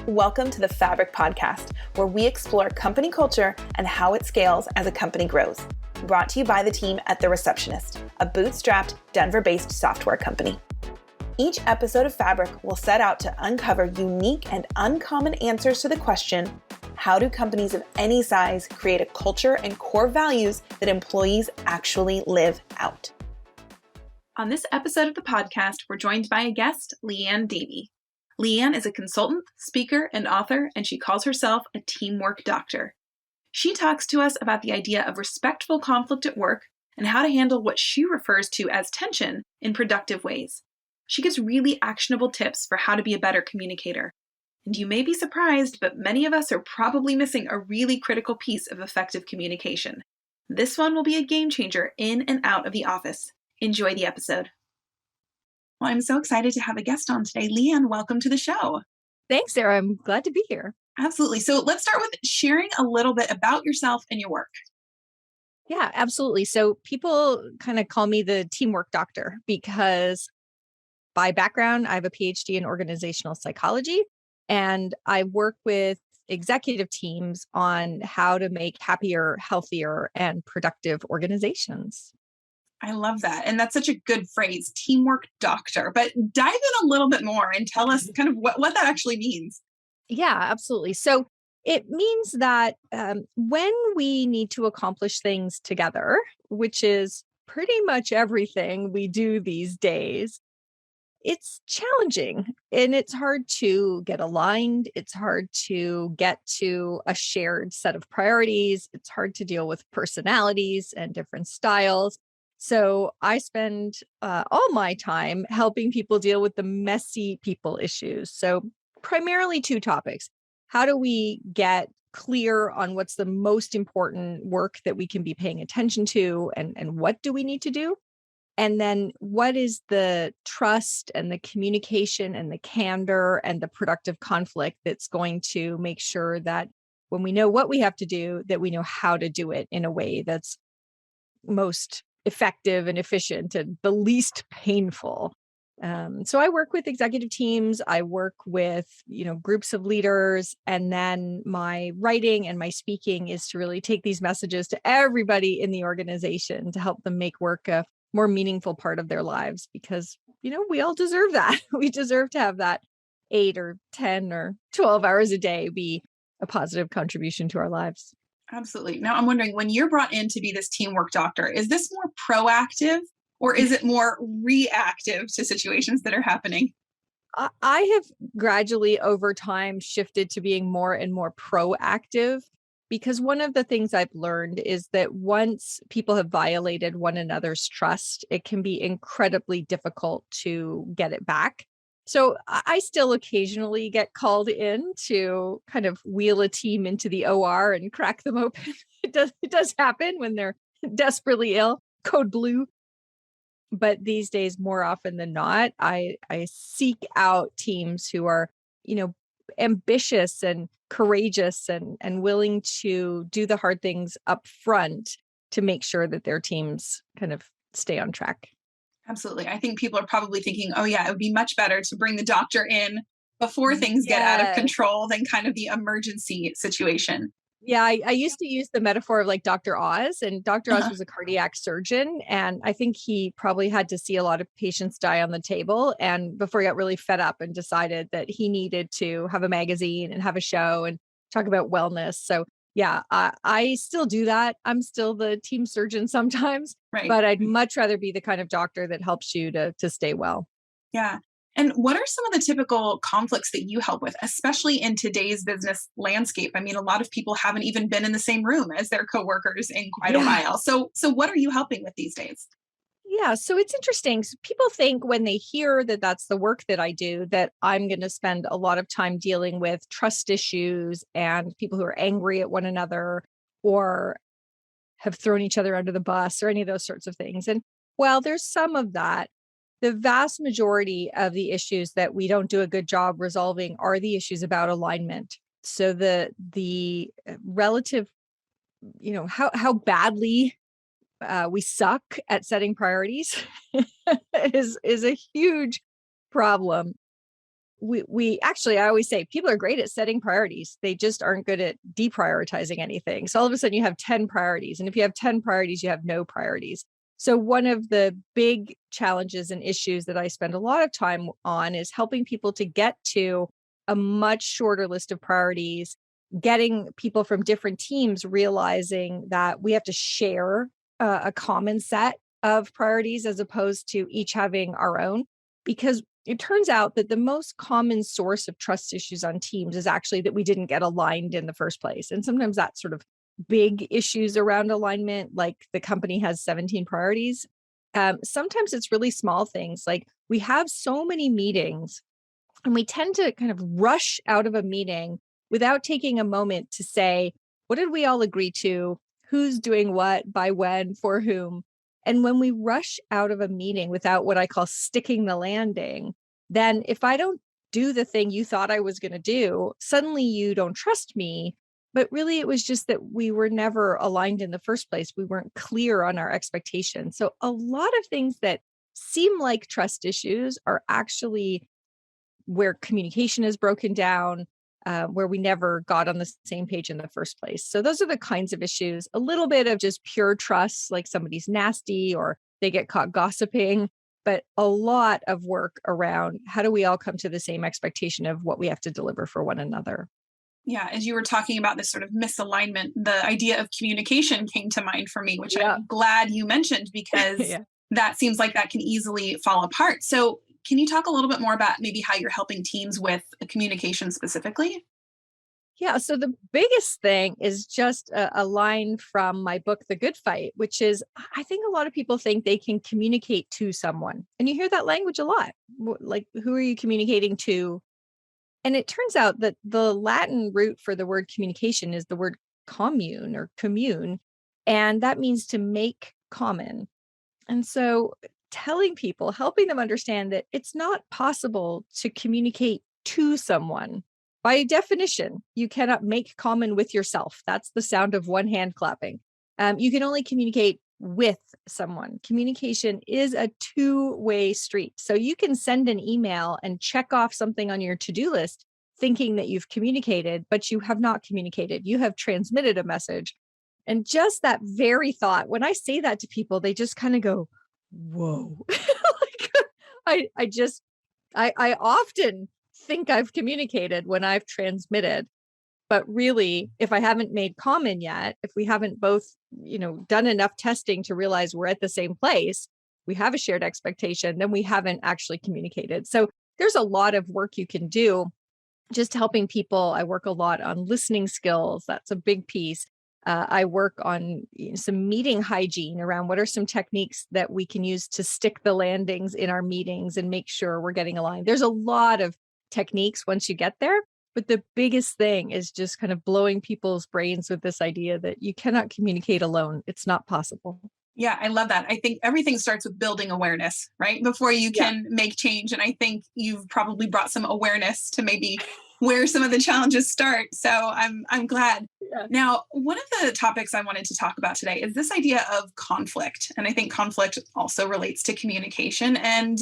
Welcome to the Fabric Podcast, where we explore company culture and how it scales as a company grows. Brought to you by the team at The Receptionist, a bootstrapped, Denver-based software company. Each episode of Fabric will set out to uncover unique and uncommon answers to the question, how do companies of any size create a culture and core values that employees actually live out? On this episode of the podcast, we're joined by a guest, Liane Davey. Liane is a consultant, speaker, and author, and she calls herself a teamwork doctor. She talks to us about the idea of respectful conflict at work and how to handle what she refers to as tension in productive ways. She gives really actionable tips for how to be a better communicator. And you may be surprised, but many of us are probably missing a really critical piece of effective communication. This one will be a game changer in and out of the office. Enjoy the episode. Well, I'm so excited to have a guest on today. Liane, welcome to the show. Thanks, Sarah. I'm glad to be here. Absolutely. So let's start with sharing a little bit about yourself and your work. Yeah, absolutely. So people kind of call me the teamwork doctor because by background, I have a PhD in organizational psychology, and I work with executive teams on how to make happier, healthier, and productive organizations. I love that. And that's such a good phrase, teamwork doctor. But dive in a little bit more and tell us kind of what that actually means. Yeah, absolutely. So it means that when we need to accomplish things together, which is pretty much everything we do these days, it's challenging and it's hard to get aligned. It's hard to get to a shared set of priorities. It's hard to deal with personalities and different styles. So I spend all my time helping people deal with the messy people issues. So primarily two topics. How do we get clear on what's the most important work that we can be paying attention to and what do we need to do? And then what is the trust and the communication and the candor and the productive conflict that's going to make sure that when we know what we have to do, that we know how to do it in a way that's most effective and efficient and the least painful. So I work with executive teams. I work with, groups of leaders. And then my writing and my speaking is to really take these messages to everybody in the organization to help them make work a more meaningful part of their lives because, we all deserve that. We deserve to have that 8 or 10 or 12 hours a day be a positive contribution to our lives. Absolutely. Now, I'm wondering, when you're brought in to be this teamwork doctor, is this more proactive or is it more reactive to situations that are happening? I have gradually over time shifted to being more and more proactive because one of the things I've learned is that once people have violated one another's trust, it can be incredibly difficult to get it back. So I still occasionally get called in to kind of wheel a team into the OR and crack them open. It does happen when they're desperately ill, code blue. But these days, more often than not, I seek out teams who are, ambitious and courageous and willing to do the hard things up front to make sure that their teams kind of stay on track. Absolutely. I think people are probably thinking, oh yeah, it would be much better to bring the doctor in before things get out of control than kind of the emergency situation. Yeah, I used to use the metaphor of like Dr. Oz, and Dr. Oz was a cardiac surgeon. And I think he probably had to see a lot of patients die on the table. And before he got really fed up and decided that he needed to have a magazine and have a show and talk about wellness. So yeah, I still do that. I'm still the team surgeon sometimes, right. But I'd much rather be the kind of doctor that helps you to stay well. Yeah. And what are some of the typical conflicts that you help with, especially in today's business landscape? I mean, a lot of people haven't even been in the same room as their coworkers in quite a while. So what are you helping with these days? Yeah, so it's interesting. So people think when they hear that that's the work that I do, that I'm going to spend a lot of time dealing with trust issues and people who are angry at one another or have thrown each other under the bus or any of those sorts of things. And while there's some of that, the vast majority of the issues that we don't do a good job resolving are the issues about alignment. So the relative, how badly we suck at setting priorities is a huge problem. we actually, I always say people are great at setting priorities. They just aren't good at deprioritizing anything. So all of a sudden you have 10 priorities. And if you have 10 priorities, you have no priorities. So one of the big challenges and issues that I spend a lot of time on is helping people to get to a much shorter list of priorities, getting people from different teams realizing that we have to share a common set of priorities as opposed to each having our own. Because it turns out that the most common source of trust issues on teams is actually that we didn't get aligned in the first place. And sometimes that's sort of big issues around alignment, like the company has 17 priorities. Sometimes it's really small things, like we have so many meetings and we tend to kind of rush out of a meeting without taking a moment to say, what did we all agree to? Who's doing what, by when, for whom? And when we rush out of a meeting without what I call sticking the landing, then if I don't do the thing you thought I was going to do, suddenly you don't trust me. But really, it was just that we were never aligned in the first place. We weren't clear on our expectations. So a lot of things that seem like trust issues are actually where communication is broken down, where we never got on the same page in the first place. So those are the kinds of issues. A little bit of just pure trust, like somebody's nasty or they get caught gossiping, but a lot of work around how do we all come to the same expectation of what we have to deliver for one another. Yeah, as you were talking about this sort of misalignment, the idea of communication came to mind for me, which I'm glad you mentioned because that seems like that can easily fall apart. So can you talk a little bit more about maybe how you're helping teams with communication specifically? Yeah. So the biggest thing is just a line from my book, The Good Fight, which is I think a lot of people think they can communicate to someone. And you hear that language a lot. Like, who are you communicating to? And it turns out that the Latin root for the word communication is the word commune or commune. And that means to make common. And so telling people, helping them understand that it's not possible to communicate to someone. By definition, you cannot make common with yourself. That's the sound of one hand clapping. You can only communicate with someone. Communication is a two-way street. So you can send an email and check off something on your to-do list thinking that you've communicated, but you have not communicated. You have transmitted a message. And just that very thought, when I say that to people, they just kind of go, whoa. Like, I often think I've communicated when I've transmitted, but really, if I haven't made common yet, if we haven't both, done enough testing to realize we're at the same place, we have a shared expectation, then we haven't actually communicated. So there's a lot of work you can do just helping people. I work a lot on listening skills. That's a big piece. I work on some meeting hygiene around what are some techniques that we can use to stick the landings in our meetings and make sure we're getting aligned. There's a lot of techniques once you get there, but the biggest thing is just kind of blowing people's brains with this idea that you cannot communicate alone. It's not possible. Yeah, I love that. I think everything starts with building awareness, right? Before you can make change. And I think you've probably brought some awareness to maybe where some of the challenges start. So I'm glad. Yeah. Now, one of the topics I wanted to talk about today is this idea of conflict. And I think conflict also relates to communication. And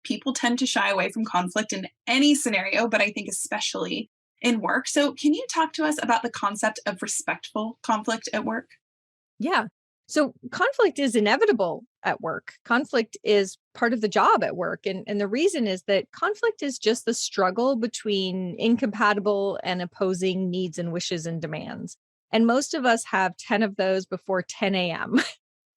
people tend to shy away from conflict in any scenario, but I think especially in work. So can you talk to us about the concept of respectful conflict at work? Yeah. So conflict is inevitable at work. Conflict is part of the job at work. And the reason is that conflict is just the struggle between incompatible and opposing needs and wishes and demands. And most of us have 10 of those before 10 a.m.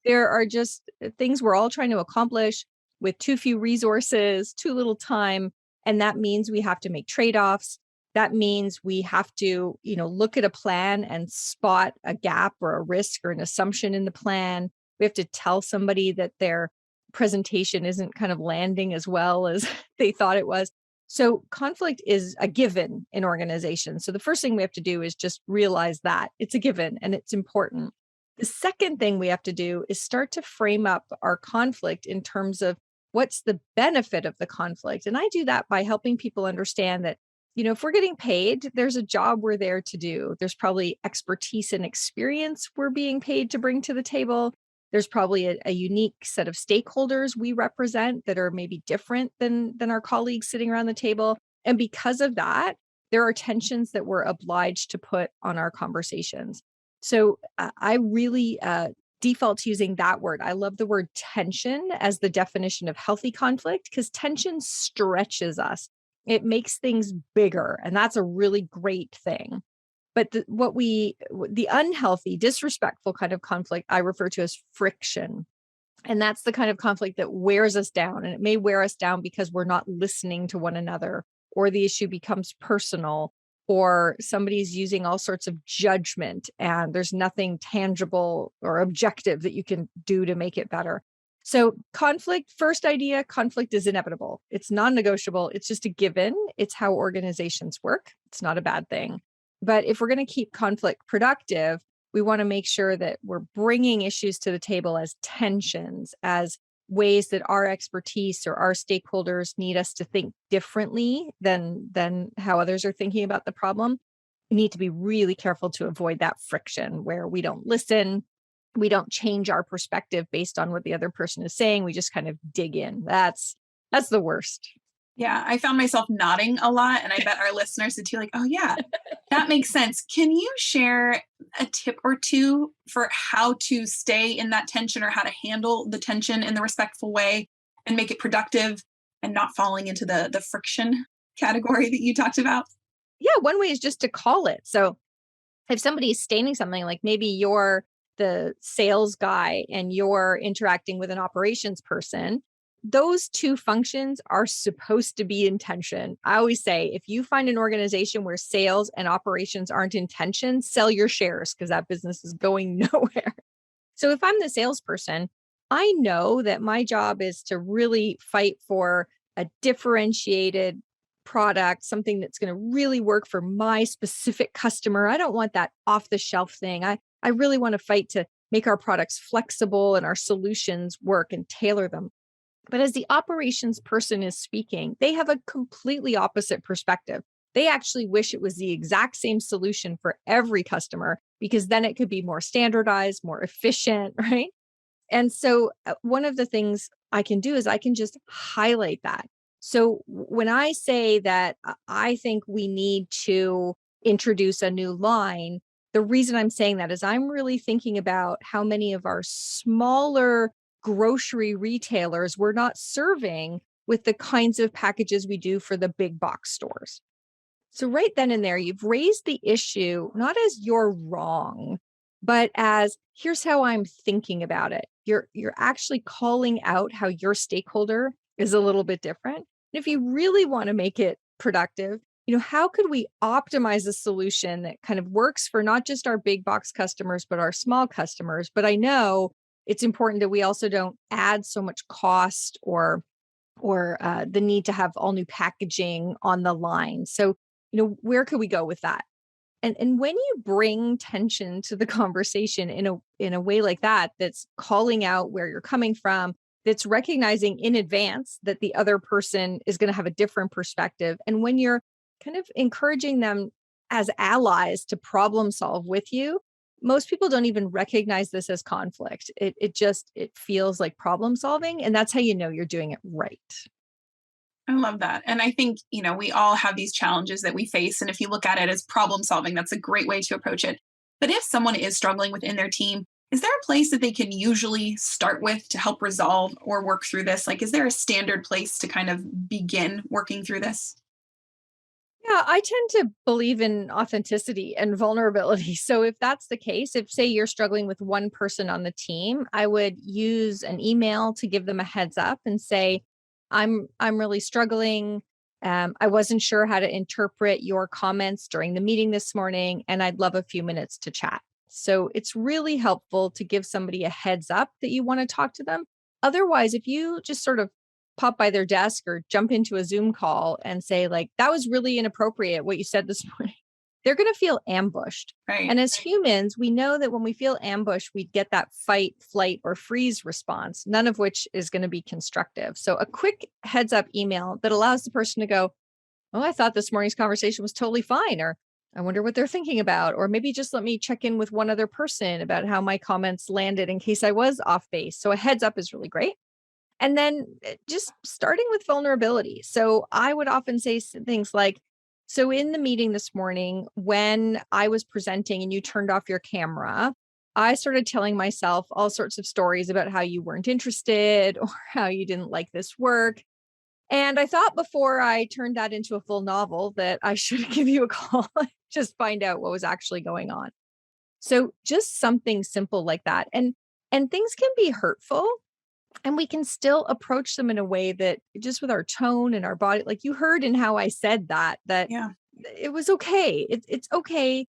There are just things we're all trying to accomplish with too few resources, too little time. And that means we have to make trade-offs. That means we have to, look at a plan and spot a gap or a risk or an assumption in the plan. We have to tell somebody that their presentation isn't kind of landing as well as they thought it was. So conflict is a given in organizations. So the first thing we have to do is just realize that it's a given and it's important. The second thing we have to do is start to frame up our conflict in terms of what's the benefit of the conflict. And I do that by helping people understand that if we're getting paid, there's a job we're there to do. There's probably expertise and experience we're being paid to bring to the table. There's probably a unique set of stakeholders we represent that are maybe different than our colleagues sitting around the table. And because of that, there are tensions that we're obliged to put on our conversations. So I really default to using that word. I love the word tension as the definition of healthy conflict because tension stretches us. It makes things bigger, and that's a really great thing. But the unhealthy, disrespectful kind of conflict I refer to as friction. And that's the kind of conflict that wears us down. And it may wear us down because we're not listening to one another, or the issue becomes personal, or somebody's using all sorts of judgment and there's nothing tangible or objective that you can do to make it better. So conflict, first idea, conflict is inevitable. It's non-negotiable. It's just a given. It's how organizations work. It's not a bad thing. But if we're going to keep conflict productive, we want to make sure that we're bringing issues to the table as tensions, as ways that our expertise or our stakeholders need us to think differently than how others are thinking about the problem. We need to be really careful to avoid that friction where we don't listen, we don't change our perspective based on what the other person is saying. We just kind of dig in. That's the worst. Yeah, I found myself nodding a lot, and I bet our listeners did too, like, oh yeah, that makes sense. Can you share a tip or two for how to stay in that tension or how to handle the tension in the respectful way and make it productive and not falling into the friction category that you talked about? Yeah, one way is just to call it. So if somebody's stating something like maybe you're the sales guy and you're interacting with an operations person, those two functions are supposed to be in tension. I always say, if you find an organization where sales and operations aren't in tension, sell your shares because that business is going nowhere. So if I'm the salesperson, I know that my job is to really fight for a differentiated product, something that's going to really work for my specific customer. I don't want that off the shelf thing. I really want to fight to make our products flexible and our solutions work and tailor them. But as the operations person is speaking, they have a completely opposite perspective. They actually wish it was the exact same solution for every customer because then it could be more standardized, more efficient, right? And so one of the things I can do is I can just highlight that. So when I say that I think we need to introduce a new line, the reason I'm saying that is I'm really thinking about how many of our smaller grocery retailers we're not serving with the kinds of packages we do for the big box stores. So right then and there, you've raised the issue, not as you're wrong, but as here's how I'm thinking about it. You're actually calling out how your stakeholder is a little bit different. And if you really want to make it productive, how could we optimize a solution that kind of works for not just our big box customers, but our small customers? But I know it's important that we also don't add so much cost or the need to have all new packaging on the line. So, where could we go with that? And when you bring tension to the conversation in a way like that, that's calling out where you're coming from, that's recognizing in advance that the other person is going to have a different perspective, and when you're kind of encouraging them as allies to problem solve with you, most people don't even recognize this as conflict. It feels like problem solving, and that's how you know you're doing it right. I love that. And I think, we all have these challenges that we face. And if you look at it as problem solving, that's a great way to approach it. But if someone is struggling within their team, is there a place that they can usually start with to help resolve or work through this? Like, is there a standard place to kind of begin working through this? Yeah, I tend to believe in authenticity and vulnerability. So if that's the case, if say you're struggling with one person on the team, I would use an email to give them a heads up and say, I'm really struggling. I wasn't sure how to interpret your comments during the meeting this morning, and I'd love a few minutes to chat. So it's really helpful to give somebody a heads up that you want to talk to them. Otherwise, if you just sort of pop by their desk or jump into a Zoom call and say, like, that was really inappropriate what you said this morning, they're going to feel ambushed. Right. And as humans, we know that when we feel ambushed, we get that fight, flight, or freeze response, none of which is going to be constructive. So a quick heads up email that allows the person to go, oh, I thought this morning's conversation was totally fine, or I wonder what they're thinking about, or maybe just let me check in with one other person about how my comments landed in case I was off base. So a heads up is really great. And then just starting with vulnerability. So I would often say things like, so in the meeting this morning, when I was presenting and you turned off your camera, I started telling myself all sorts of stories about how you weren't interested or how you didn't like this work. And I thought before I turned that into a full novel that I should give you a call, just find out what was actually going on. So just something simple like that. And things can be hurtful and we can still approach them in a way that just with our tone and our body, like you heard in how I said that Yeah. it was okay. It's okay.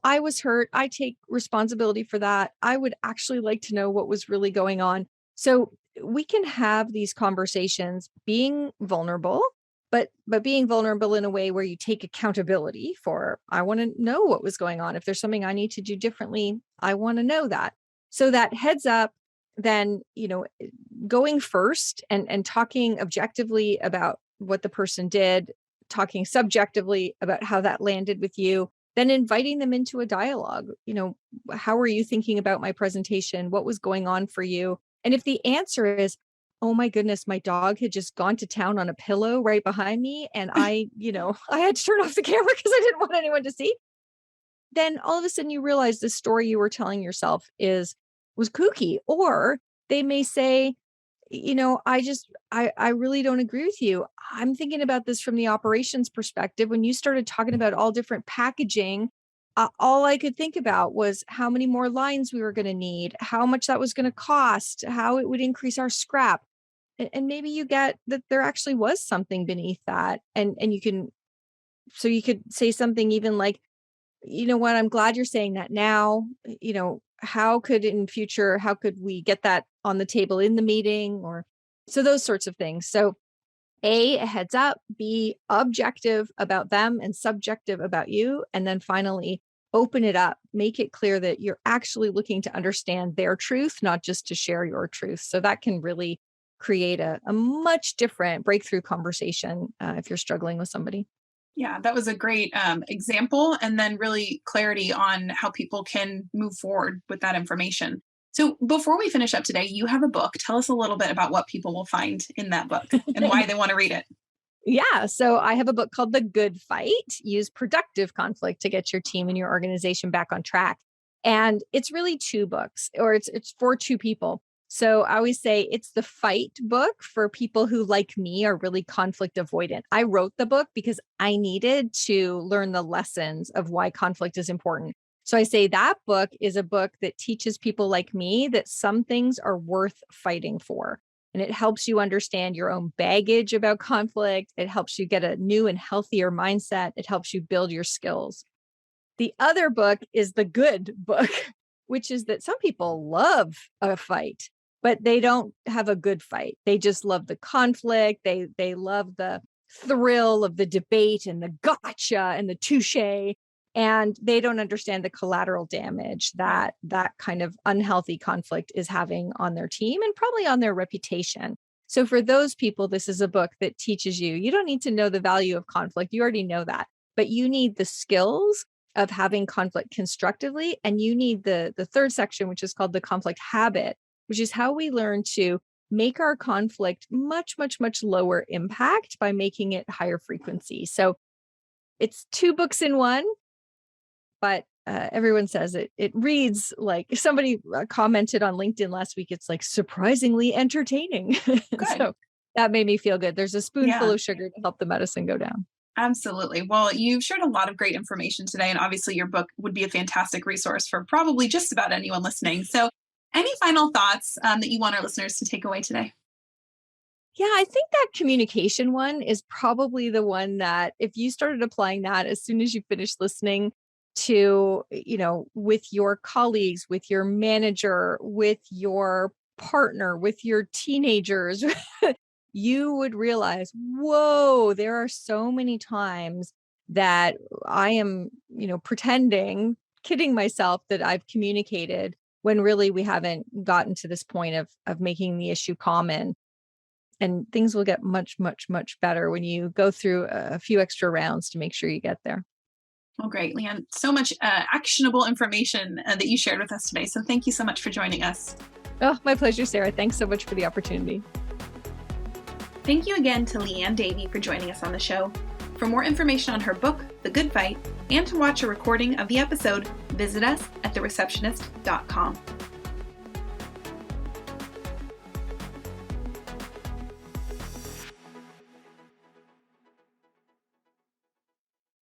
I was hurt. I take responsibility for that. I would actually like to know what was really going on. So we can have these conversations being vulnerable, but being vulnerable in a way where you take accountability for, I want to know what was going on. If there's something I need to do differently, I want to know that. So that heads up, then, going first and talking objectively about what the person did, talking subjectively about how that landed with you, then inviting them into a dialogue. How are you thinking about my presentation? What was going on for you? And if the answer is, oh my goodness, my dog had just gone to town on a pillow right behind me. And I had to turn off the camera because I didn't want anyone to see. Then all of a sudden you realize the story you were telling yourself was kooky. Or they may say, I really don't agree with you. I'm thinking about this from the operations perspective. When you started talking about all different packaging, all I could think about was how many more lines we were going to need, how much that was going to cost, how it would increase our scrap. And maybe you get that there actually was something beneath that. And you could say something even like, you know what, I'm glad you're saying that now. How could we get that on the table in the meeting, or so those sorts of things. So A, heads up, B, objective about them and subjective about you. And then finally, open it up, make it clear that you're actually looking to understand their truth, not just to share your truth. So that can really create a much different breakthrough conversation if you're struggling with somebody. Yeah, that was a great example, and then really clarity on how people can move forward with that information. So before we finish up today, you have a book. Tell us a little bit about what people will find in that book and why they want to read it. Yeah. So I have a book called The Good Fight. Use productive conflict to get your team and your organization back on track. And it's really two books, or it's for two people. So I always say it's the fight book for people who, like me, are really conflict avoidant. I wrote the book because I needed to learn the lessons of why conflict is important. So I say that book is a book that teaches people like me that some things are worth fighting for. And it helps you understand your own baggage about conflict. It helps you get a new and healthier mindset. It helps you build your skills. The other book is the good book, which is that some people love a fight, but they don't have a good fight. They just love the conflict. They love the thrill of the debate and the gotcha and the touche. And they don't understand the collateral damage that kind of unhealthy conflict is having on their team and probably on their reputation. So for those people, this is a book that teaches you don't need to know the value of conflict. You already know that, but you need the skills of having conflict constructively. And you need the third section, which is called the conflict habit, which is how we learn to make our conflict much, much, much lower impact by making it higher frequency. So it's two books in one. But everyone says it reads like, somebody commented on LinkedIn last week, it's like surprisingly entertaining. So that made me feel good. There's a spoonful of sugar to help the medicine go down. Absolutely. Well, you've shared a lot of great information today, and obviously your book would be a fantastic resource for probably just about anyone listening. So any final thoughts that you want our listeners to take away today? Yeah, I think that communication one is probably the one that if you started applying that as soon as you finished listening to, with your colleagues, with your manager, with your partner, with your teenagers, you would realize, whoa, there are so many times that I am, pretending, kidding myself that I've communicated when really we haven't gotten to this point of making the issue common. And things will get much, much, much better when you go through a few extra rounds to make sure you get there. Well, great, Liane. So much actionable information that you shared with us today. So thank you so much for joining us. Oh, my pleasure, Sarah. Thanks so much for the opportunity. Thank you again to Liane Davey for joining us on the show. For more information on her book, The Good Fight, and to watch a recording of the episode, visit us at thereceptionist.com.